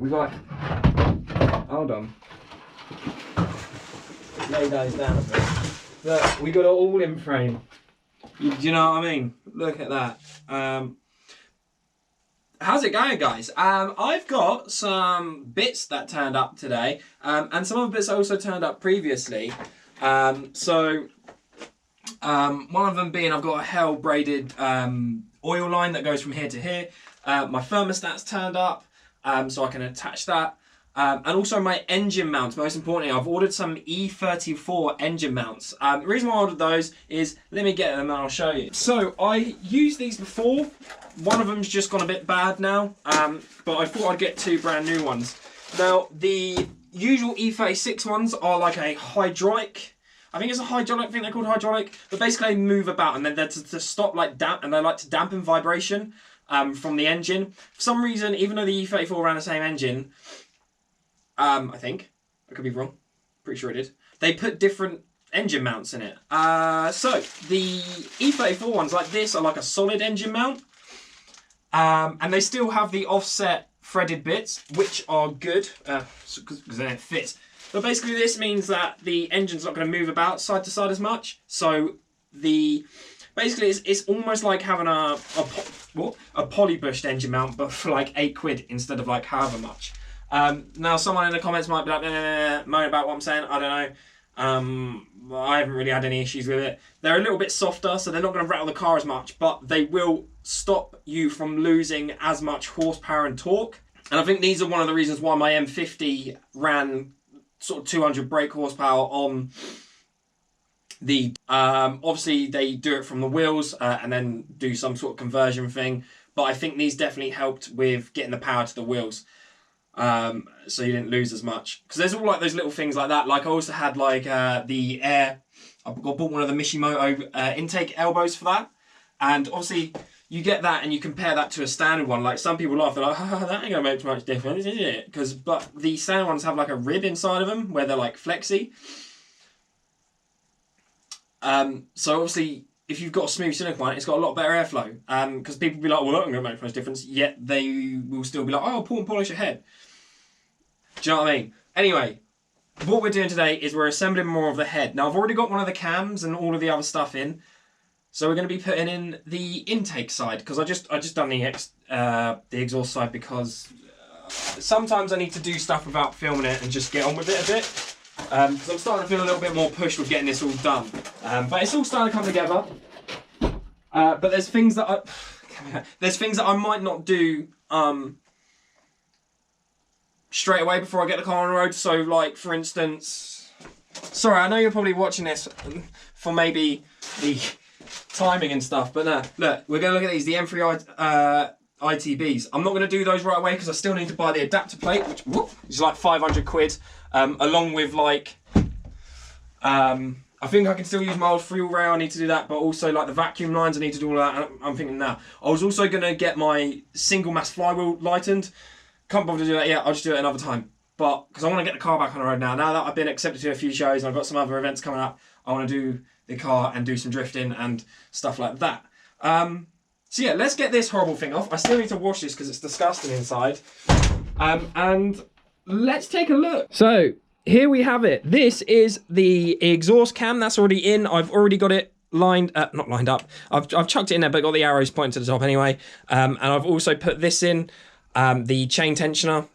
we got, hold on. Lay those down a bit. Look, we got it all in frame. Do you know what I mean? Look at that. How's it going, guys? I've got some bits that turned up today, and some other bits that also turned up previously. One of them being I've got a hell braided oil line that goes from here to here. My thermostat's turned up, so I can attach that. And also my engine mounts, most importantly, I've ordered some E34 engine mounts. The reason why I ordered those is, let me get them and I'll show you. So I used these before. One of them's just gone a bit bad now, but I thought I'd get two brand new ones. Now, the usual E36 ones are like a hydraulic, I think it's a hydraulic, I think they're called hydraulic, but basically they move about and then they're to stop like and they like to dampen vibration from the engine. For some reason, even though the E34 ran the same engine, I think, I could be wrong, pretty sure it did, they put different engine mounts in it. So the E34 ones like this are like a solid engine mount, and they still have the offset threaded bits, which are good, because then it fits. But basically this means that the engine's not going to move about side to side as much, so basically it's almost like having a polybushed engine mount, but for like £8 instead of like however much. Now someone in the comments might be like, moan about what I'm saying, I don't know. I haven't really had any issues with it. They're a little bit softer, so they're not going to rattle the car as much, but they will stop you from losing as much horsepower and torque. And I think these are one of the reasons why my M50 ran sort of 200 brake horsepower on the, obviously they do it from the wheels and then do some sort of conversion thing, but I think these definitely helped with getting the power to the wheels. So you didn't lose as much, because there's all like those little things like that. Like I also had like the air, I bought one of the Mishimoto intake elbows for that, and obviously you get that and you compare that to a standard one. Like some people laugh, they're like, oh, that ain't gonna make much difference, is it? But the standard ones have like a rib inside of them where they're like flexy. So obviously if you've got a smooth silicone one, it's got a lot better airflow. Because people will be like, well, that ain't gonna make much difference. Yet they will still be like, oh, pull and polish your head. Do you know what I mean? Anyway, what we're doing today is we're assembling more of the head. Now I've already got one of the cams and all of the other stuff in. So we're going to be putting in the intake side, because I just done the exhaust side, because sometimes I need to do stuff without filming it and just get on with it a bit. Because I'm starting to feel a little bit more pushed with getting this all done. But it's all starting to come together. But there's things that I might not do straight away before I get the car on the road. So like for instance, sorry, I know you're probably watching this for maybe the timing and stuff, but no, look, we're going to look at these, the M3 ITBs. I'm not going to do those right away because I still need to buy the adapter plate, which is like 500 quid, along with like, I think I can still use my old fuel rail, I need to do that, but also like the vacuum lines, I need to do all that. I'm thinking now, I was also going to get my single mass flywheel lightened. Can't bother to do that yet, I'll just do it another time. But, because I want to get the car back on the road now. Now that I've been accepted to a few shows and I've got some other events coming up, I want to do the car and do some drifting and stuff like that. So yeah, let's get this horrible thing off. I still need to wash this because it's disgusting inside. And let's take a look. So, here we have it. This is the exhaust cam that's already in. I've already got it not lined up. I've chucked it in there, but got the arrows pointing to the top anyway. And I've also put this in, the chain tensioner.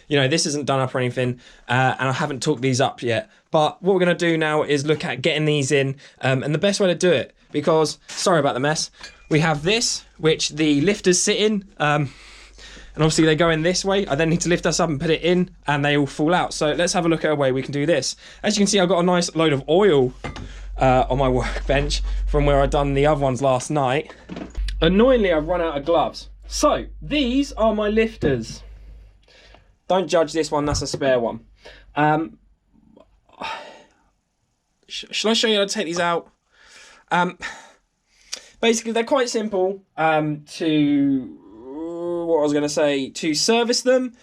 You know, this isn't done up or anything, and I haven't torqued these up yet. But what we're going to do now is look at getting these in, and the best way to do it, because, sorry about the mess, we have this, which the lifters sit in, and obviously they go in this way. I then need to lift us up and put it in, and they all fall out. So let's have a look at a way we can do this. As you can see, I've got a nice load of oil on my workbench from where I'd done the other ones last night. Annoyingly, I've run out of gloves. So, these are my lifters. Don't judge this one, that's a spare one. Shall I show you how to take these out? Basically, they're quite simple to... what I was going to say, to service them.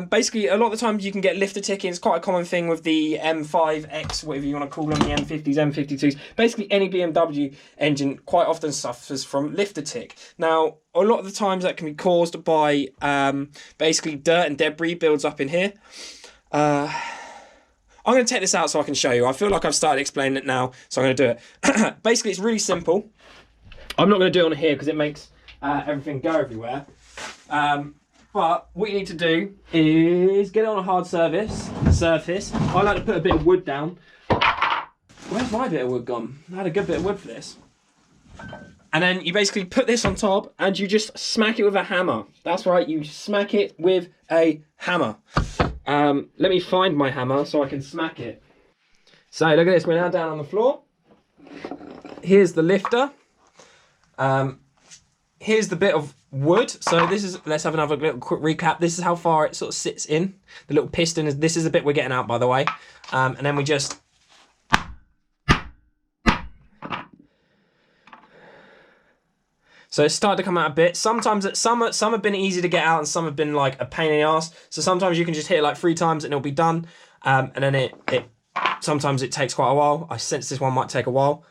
Basically, a lot of the times you can get lifter ticking. It's quite a common thing with the M5X, whatever you want to call them, the M50s, M52s. Basically, any BMW engine quite often suffers from lifter tick. Now, a lot of the times that can be caused by basically dirt and debris builds up in here. I'm going to take this out so I can show you. I feel like I've started explaining it now, so I'm going to do it. Basically, it's really simple. I'm not going to do it on here because it makes everything go everywhere. But what you need to do is get it on a hard surface. I like to put a bit of wood down. Where's my bit of wood gone? I had a good bit of wood for this. And then you basically put this on top and you just smack it with a hammer. That's right, you smack it with a hammer. Let me find my hammer so I can smack it. So look at this, we're now down on the floor. Here's the lifter. Here's the bit of wood. So this is, let's have another little quick recap. This is how far it sort of sits in. The little piston is, this is the bit we're getting out, by the way. And then we just, so it's started to come out a bit. Sometimes some have been easy to get out and some have been like a pain in the ass. So sometimes you can just hit it like 3 times and it'll be done. And then sometimes it takes quite a while. I sense this one might take a while.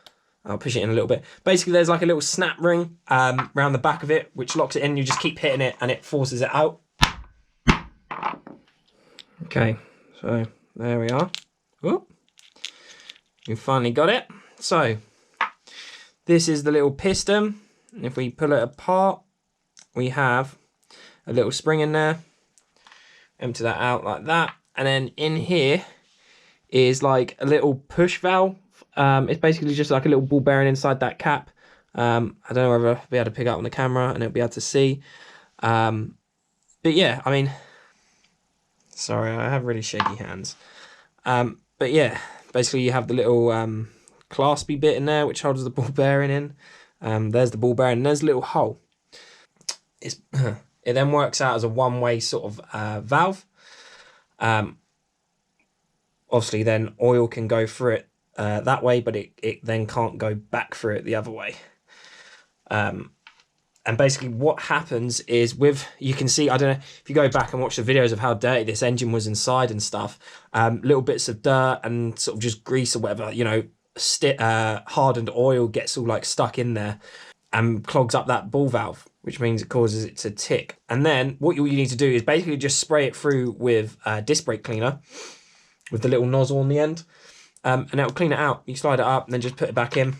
I'll push it in a little bit. Basically, there's like a little snap ring around the back of it, which locks it in. You just keep hitting it and it forces it out. Okay, so there we are. Oh, you finally got it. So this is the little piston. And if we pull it apart, we have a little spring in there. Empty that out like that. And then in here is like a little push valve. It's basically just like a little ball bearing inside that cap. I don't know whether I'll be able to pick up on the camera and it'll be able to see. But yeah, I mean, sorry, I have really shaky hands. But yeah, basically you have the little claspy bit in there which holds the ball bearing in. There's the ball bearing and there's a little hole. It then works out as a one-way sort of valve. Obviously then oil can go through it that way, but it then can't go back through it the other way. And basically what happens is you can see, I don't know, if you go back and watch the videos of how dirty this engine was inside and stuff, little bits of dirt and sort of just grease or whatever, you know, hardened oil gets all like stuck in there and clogs up that ball valve, which means it causes it to tick. And then what you need to do is basically just spray it through with disc brake cleaner with the little nozzle on the end. And it'll clean it out. You slide it up and then just put it back in.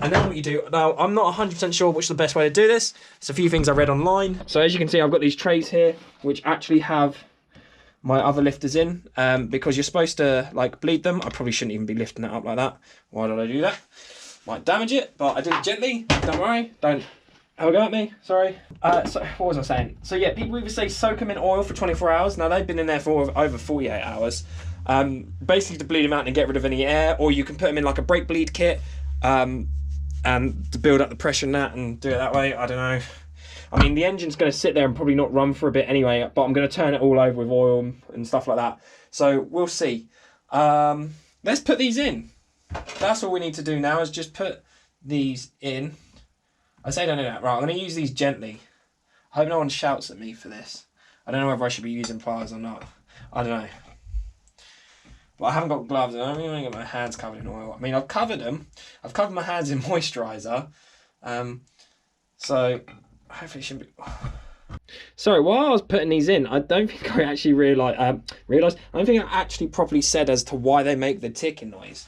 And then what you do, now I'm not 100% sure which is the best way to do this. It's a few things I read online. So as you can see, I've got these trays here, which actually have my other lifters in, because you're supposed to like bleed them. I probably shouldn't even be lifting it up like that. Why did I do that? Might damage it, but I did it gently. Don't worry, don't have a go at me, sorry. So what was I saying? So yeah, people either say soak them in oil for 24 hours. Now they've been in there for over 48 hours. Basically to bleed them out and get rid of any air, or you can put them in like a brake bleed kit and to build up the pressure in that and do it that way. I don't know. I mean, the engine's going to sit there and probably not run for a bit anyway, but I'm going to turn it all over with oil and stuff like that. So we'll see. Let's put these in. That's all we need to do now is just put these in. I say don't do that. Right, I'm going to use these gently. I hope no one shouts at me for this. I don't know whether I should be using pliers or not. I don't know. But I haven't got gloves and I'm even going to get my hands covered in oil. I mean, I've covered them. I've covered my hands in moisturiser. So hopefully it shouldn't be... Sorry, while I was putting these in, I don't think I actually realised. I don't think I actually properly said as to why they make the ticking noise.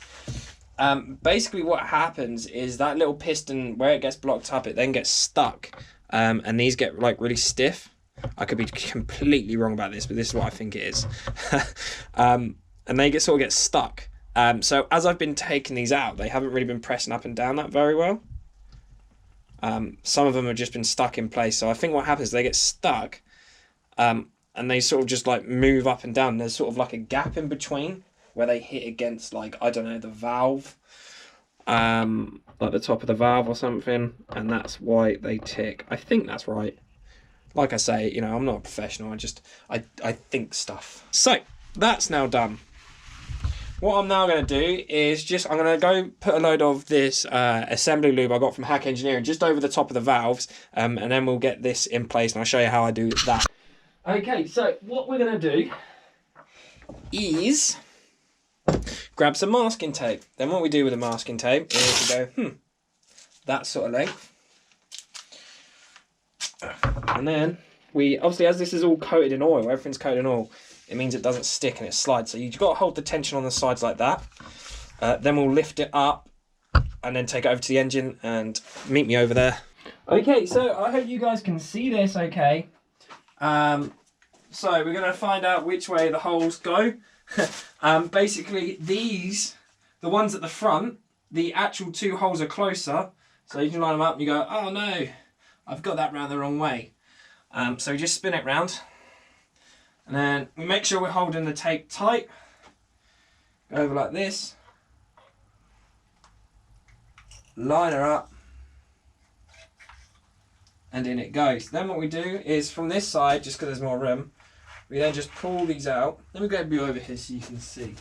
Basically what happens is that little piston, where it gets blocked up, it then gets stuck. And these get like really stiff. I could be completely wrong about this, but this is what I think it is. And they sort of get stuck. So as I've been taking these out, they haven't really been pressing up and down that very well. Some of them have just been stuck in place. So I think what happens is they get stuck and they sort of just like move up and down. There's sort of like a gap in between where they hit against, like, I don't know, the valve, like the top of the valve or something. And that's why they tick. I think that's right. Like I say, you know, I'm not a professional. I think stuff. So that's now done. what I'm now going to do is I'm going to go put a load of this assembly lube I got from Hack Engineering just over the top of the valves, and then we'll get this in place and I'll show you how I do that. Okay, so what we're going to do is grab some masking tape. Then what we do with the masking tape is we go, that sort of length. And then we, obviously as this is all coated in oil, everything's coated in oil, it means it doesn't stick and it slides. So you've got to hold the tension on the sides like that. Then we'll lift it up and then take it over to the engine and meet me over there. Okay, so I hope you guys can see this okay. So we're going to find out which way the holes go. Basically these, the ones at the front, the actual 2 holes are closer. So you can line them up and you go, oh no, I've got that round the wrong way. So we just spin it round. And then we make sure we're holding the tape tight. Go over like this. Line her up. And in it goes. Then what we do is from this side, just because there's more room, we then just pull these out. Let me go over here so you can see.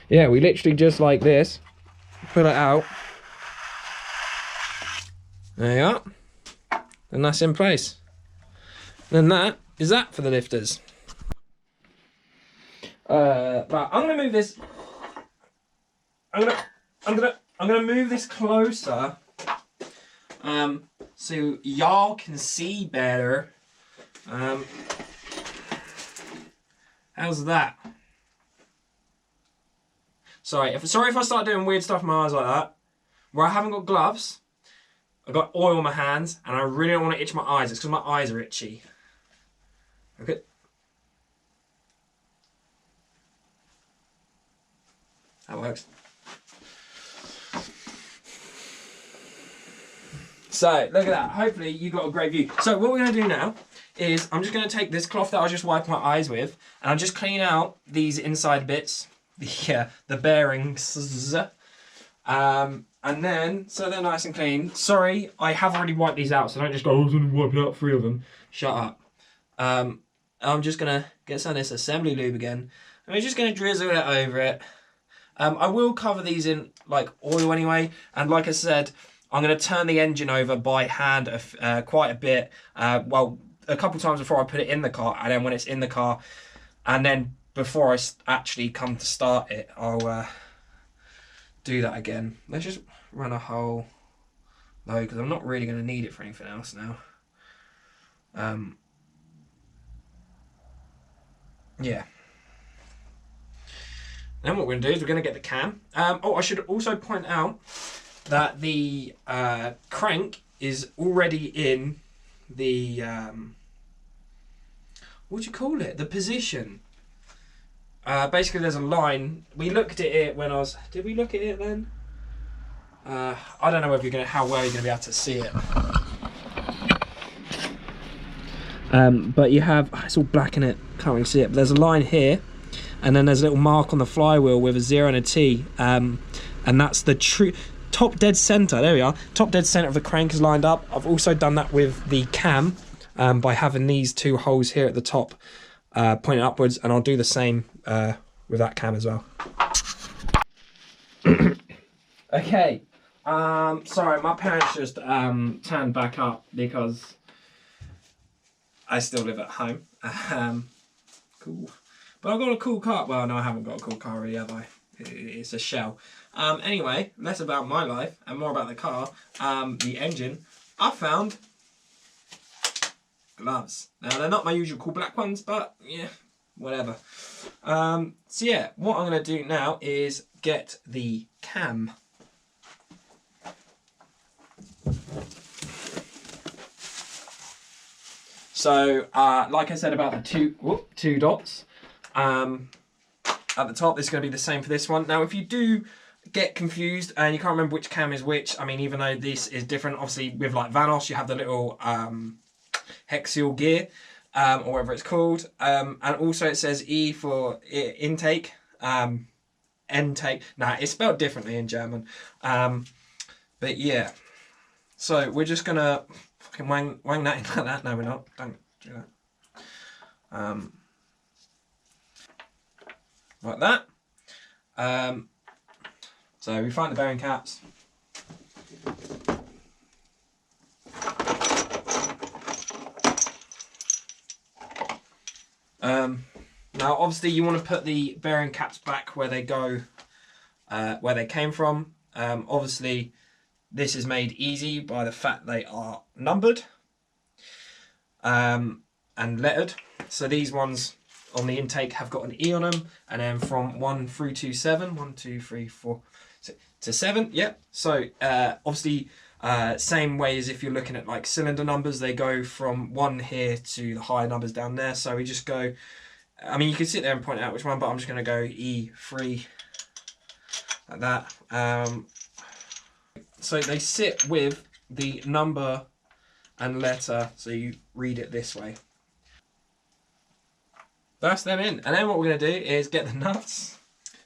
Yeah, we literally just like this, pull it out. There you are. And that's in place. And that is that for the lifters. But I'm gonna move this. I'm gonna move this closer, so y'all can see better. How's that? Sorry if I start doing weird stuff with my eyes like that. Where I haven't got gloves, I've got oil on my hands, and I really don't want to itch my eyes. It's because my eyes are itchy. Okay. That works. So, look at that. Hopefully you got a great view. So what we're going to do now is I'm just going to take this cloth that I just wiped my eyes with, and I'll just clean out these inside bits, the bearings, and then, so they're nice and clean. Sorry, I have already wiped these out, so don't just go, oh, I was going to wipe out 3 of them. Shut up. I'm just going to get some of this assembly lube again, and we're just going to drizzle it over it. I will cover these in like oil anyway, and like I said, I'm going to turn the engine over by hand quite a bit. Well, a couple times before I put it in the car, and then when it's in the car, and then before I actually come to start it, I'll do that again. Let's just run a whole load, because I'm not really going to need it for anything else now. Yeah. Then what we're going to do is we're going to get the cam. Oh, I should also point out that the crank is already in the, what do you call it? The position. Basically there's a line. We looked at it when did we look at it then? I don't know whether how well you're going to be able to see it. But you have, it's all black in it, can't really see it, but there's a line here, and then there's a little mark on the flywheel with a 0 and a T, and that's the true top dead center. There we are, top dead center of the crank is lined up. I've also done that with the cam by having these 2 holes here at the top pointing upwards, and I'll do the same with that cam as well. Okay, sorry, my parents just turned back up because I still live at home. Cool. But I've got a cool car. Well, no, I haven't got a cool car really, have I? It's a shell. Anyway, less about my life and more about the car. The engine. I found gloves. Now, they're not my usual cool black ones, but yeah, whatever. So yeah, what I'm going to do now is get the cam. So, like I said about the two dots, at the top, this is going to be the same for this one. Now, if you do get confused and you can't remember which cam is which, I mean, even though this is different, obviously with like Vanos, you have the little hexagonal gear, or whatever it's called. And also it says E for intake, intake. Nah, it's spelled differently in German. But yeah, so we're just going to fucking wang that in like that. No, we're not. Don't do that. like that. So we find the bearing caps. Now obviously you want to put the bearing caps back where they go, where they came from. Obviously this is made easy by the fact they are numbered and lettered. So these ones on the intake have got an E on them, and then from 1 through to 7, 1, 2, 3, 4 to 7. Yep. So obviously same way as if you're looking at like cylinder numbers, they go from 1 here to the higher numbers down there. So we just go, I mean you can sit there and point out which one, but I'm just going to go E3 like that. So they sit with the number and letter, so you read it this way. That's them in, and then what we're going to do is get the nuts.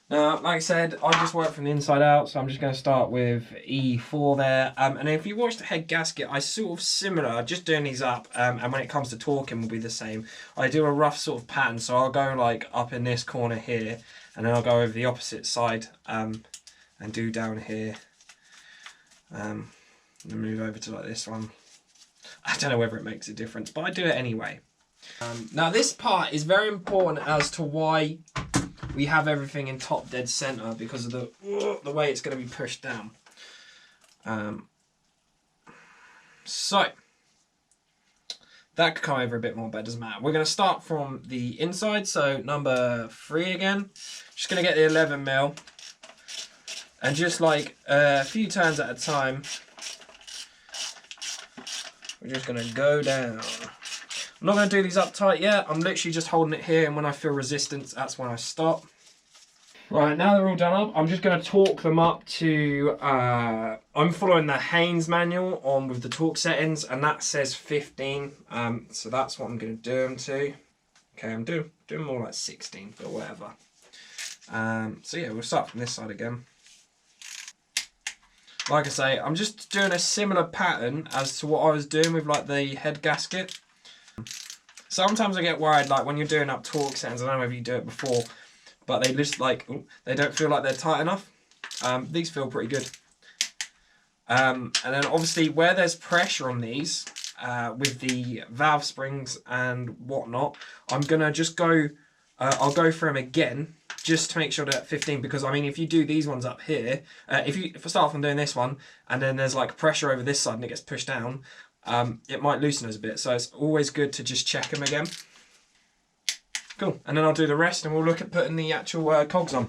Now, like I said, I just work from the inside out, so I'm just going to start with E4 there. And if you watch the head gasket, I sort of similar, just doing these up, and when it comes to torquing will be the same. I do a rough sort of pattern, so I'll go like up in this corner here, and then I'll go over the opposite side and do down here. And move over to like this one. I don't know whether it makes a difference, but I do it anyway. Now this part is very important as to why we have everything in top dead center, because of the way it's going to be pushed down. So that could come over a bit more, but it doesn't matter. We're going to start from the inside, so number 3 again. Just going to get the 11mm, and just like a few turns at a time, we're just going to go down. I'm not going to do these up tight yet. I'm literally just holding it here, and when I feel resistance, that's when I stop. Right, now they're all done up, I'm just going to torque them up to, I'm following the Haynes manual on with the torque settings, and that says 15. So that's what I'm going to do them to. Okay, I'm doing more like 16, but whatever. So yeah, we'll start from this side again. Like I say, I'm just doing a similar pattern as to what I was doing with like the head gasket. Sometimes I get worried, like when you're doing up torque settings, I don't know if you do it before, but they just like, they don't feel like they're tight enough. These feel pretty good. And then obviously where there's pressure on these, with the valve springs and whatnot, I'm gonna just go, I'll go for them again, just to make sure that 15, because I mean if you do these ones up here, if I start off on doing this one and then there's like pressure over this side and it gets pushed down, it might loosen us a bit, so it's always good to just check them again. Cool, and then I'll do the rest and we'll look at putting the actual cogs on.